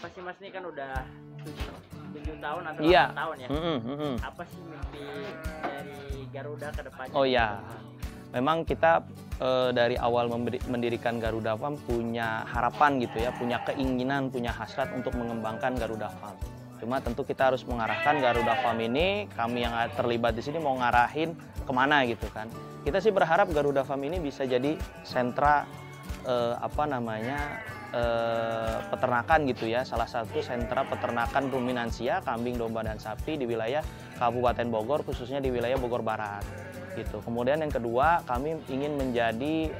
Pasti Mas ini kan udah 7 tahun atau Iya. 8 tahun ya. Apa sih mimpi dari Garuda ke depannya? Oh ya, memang kita dari awal mendirikan Garuda Farm punya harapan gitu ya, punya keinginan, punya hasrat untuk mengembangkan Garuda Farm. Cuma tentu kita harus mengarahkan Garuda Farm ini, kami yang terlibat di sini mau ngarahin kemana gitu kan. Kita sih berharap Garuda Farm ini bisa jadi sentra peternakan gitu ya, salah satu sentra peternakan ruminansia kambing, domba dan sapi di wilayah Kabupaten Bogor, khususnya di wilayah Bogor Barat gitu. Kemudian yang kedua, kami ingin menjadi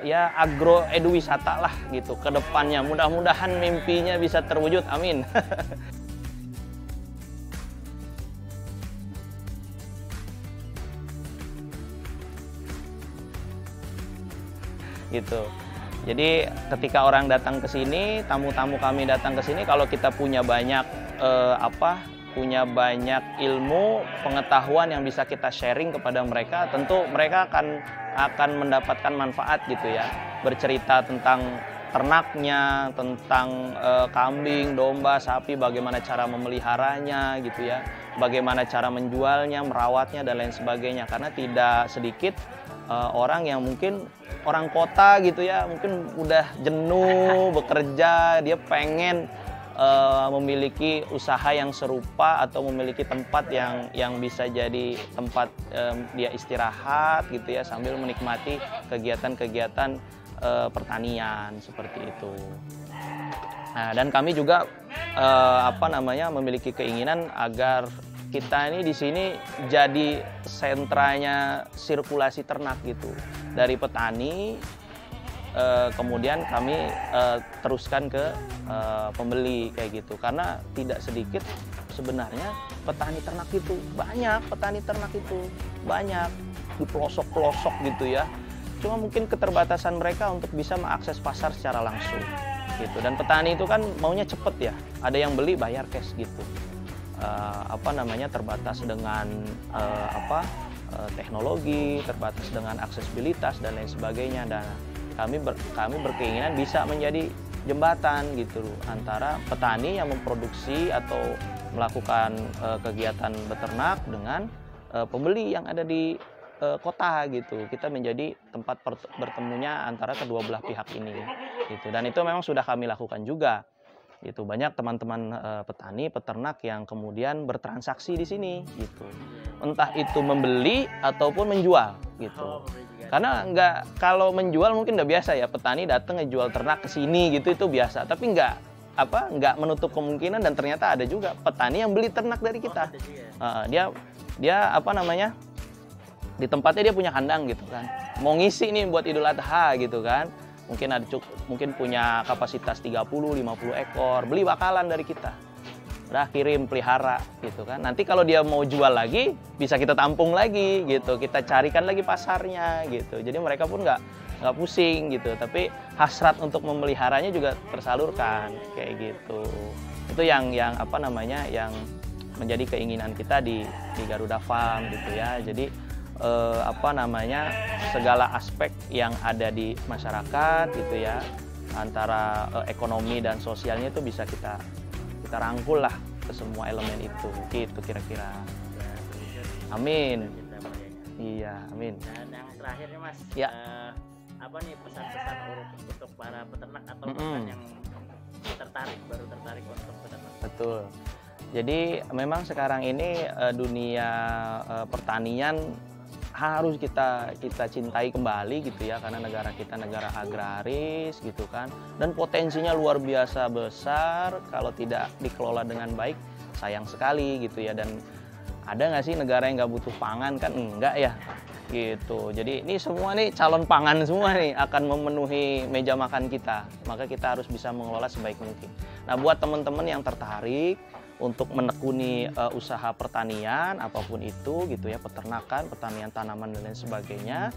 ya agroeduwisata lah gitu ke depannya. Mudah-mudahan mimpinya bisa terwujud, amin. Gitu. Jadi ketika orang datang ke sini, tamu-tamu kami datang ke sini, kalau kita punya banyak punya banyak ilmu, pengetahuan yang bisa kita sharing kepada mereka, tentu mereka akan mendapatkan manfaat gitu ya. Bercerita tentang ternaknya, tentang kambing, domba, sapi, bagaimana cara memeliharanya gitu ya, bagaimana cara menjualnya, merawatnya dan lain sebagainya. Karena tidak sedikit orang yang mungkin orang kota gitu ya, mungkin udah jenuh bekerja, dia pengen memiliki usaha yang serupa atau memiliki tempat yang bisa jadi tempat dia istirahat gitu ya, sambil menikmati kegiatan-kegiatan pertanian seperti itu. Nah, dan kami juga memiliki keinginan agar kita ini di sini jadi sentranya sirkulasi ternak gitu, dari petani kemudian kami teruskan ke pembeli kayak gitu, karena tidak sedikit sebenarnya petani ternak itu banyak di pelosok-pelosok gitu ya, cuma mungkin keterbatasan mereka untuk bisa mengakses pasar secara langsung gitu. Dan petani itu kan maunya cepet ya, ada yang beli bayar cash gitu, terbatas dengan teknologi, terbatas dengan aksesibilitas dan lain sebagainya. Dan kami berkeinginan bisa menjadi jembatan gitu antara petani yang memproduksi atau melakukan kegiatan beternak dengan pembeli yang ada di kota gitu. Kita menjadi tempat bertemunya antara kedua belah pihak ini gitu. Dan itu memang sudah kami lakukan juga. Itu banyak teman-teman petani, peternak yang kemudian bertransaksi di sini gitu. Entah itu membeli ataupun menjual gitu. Karena kalau menjual mungkin udah biasa ya, petani datang ngejual ternak ke sini gitu, itu biasa. Tapi nggak menutup kemungkinan, dan ternyata ada juga petani yang beli ternak dari kita. Dia di tempatnya dia punya kandang gitu kan, mau ngisi nih buat Idul Adha gitu kan. Mungkin punya kapasitas 30-50 ekor, beli bakalan dari kita. Udah kirim pelihara gitu kan. Nanti kalau dia mau jual lagi, bisa kita tampung lagi gitu. Kita carikan lagi pasarnya gitu. Jadi mereka pun nggak pusing gitu. Tapi hasrat untuk memeliharanya juga tersalurkan kayak gitu. Itu yang menjadi keinginan kita di Garuda Farm gitu ya. Jadi segala aspek yang ada di masyarakat gitu ya, antara ekonomi dan sosialnya itu bisa kita rangkul lah ke semua elemen itu gitu kira-kira. Amin. Iya, amin. Dan yang terakhir nih Mas, ya. Apa nih pesan-pesan untuk para peternak atau peternak yang baru tertarik untuk peternak? Betul. Jadi memang sekarang ini dunia pertanian harus kita cintai kembali gitu ya, karena negara kita negara agraris gitu kan, dan potensinya luar biasa besar. Kalau tidak dikelola dengan baik, sayang sekali gitu ya. Dan ada nggak sih negara yang nggak butuh pangan? Kan enggak ya gitu. Jadi ini semua nih calon pangan semua nih, akan memenuhi meja makan kita, maka kita harus bisa mengelola sebaik mungkin. Nah, buat teman-teman yang tertarik untuk menekuni usaha pertanian apapun itu gitu ya, peternakan, pertanian tanaman dan lain sebagainya,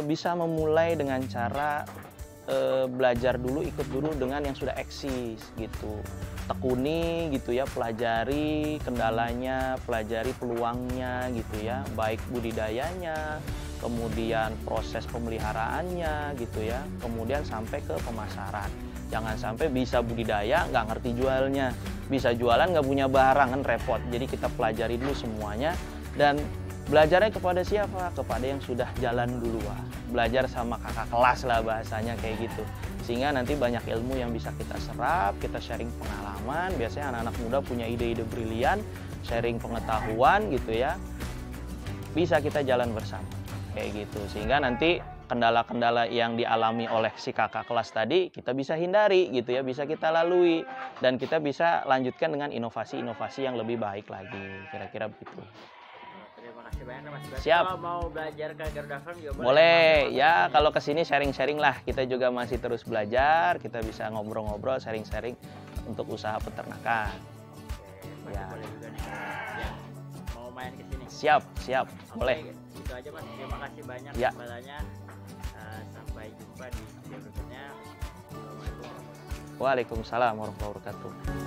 bisa memulai dengan cara belajar dulu, ikut dulu dengan yang sudah eksis gitu. Tekuni gitu ya, pelajari kendalanya, pelajari peluangnya gitu ya, baik budidayanya, kemudian proses pemeliharaannya gitu ya, kemudian sampai ke pemasaran. Jangan sampai bisa budidaya nggak ngerti jualnya, bisa jualan nggak punya barang, kan repot. Jadi kita pelajari dulu semuanya, dan belajarnya kepada siapa? Kepada yang sudah jalan duluan. Belajar sama kakak kelas lah bahasanya kayak gitu. Sehingga nanti banyak ilmu yang bisa kita serap, kita sharing pengalaman. Biasanya anak-anak muda punya ide-ide brilian, sharing pengetahuan gitu ya. Bisa kita jalan bersama kayak gitu. Sehingga nanti kendala-kendala yang dialami oleh si kakak kelas tadi kita bisa hindari gitu ya, bisa kita lalui, dan kita bisa lanjutkan dengan inovasi-inovasi yang lebih baik lagi, kira-kira begitu. Terima kasih banyak Mas. Siap. Kalau mau belajar ke Garuda Farm juga boleh ya, kalau kesini sharing-sharing lah, kita juga masih terus belajar, kita bisa ngobrol-ngobrol, sharing-sharing untuk usaha peternakan. Oke, Ya. boleh juga nih yang mau main ke sini. Siap, Oke, boleh. Itu aja Mas. Terima kasih banyak Ya. kepadanya. Sampai jumpa di video berikutnya. Assalamualaikum warahmatullahi wabarakatuh. Waalaikumsalam warahmatullahi wabarakatuh.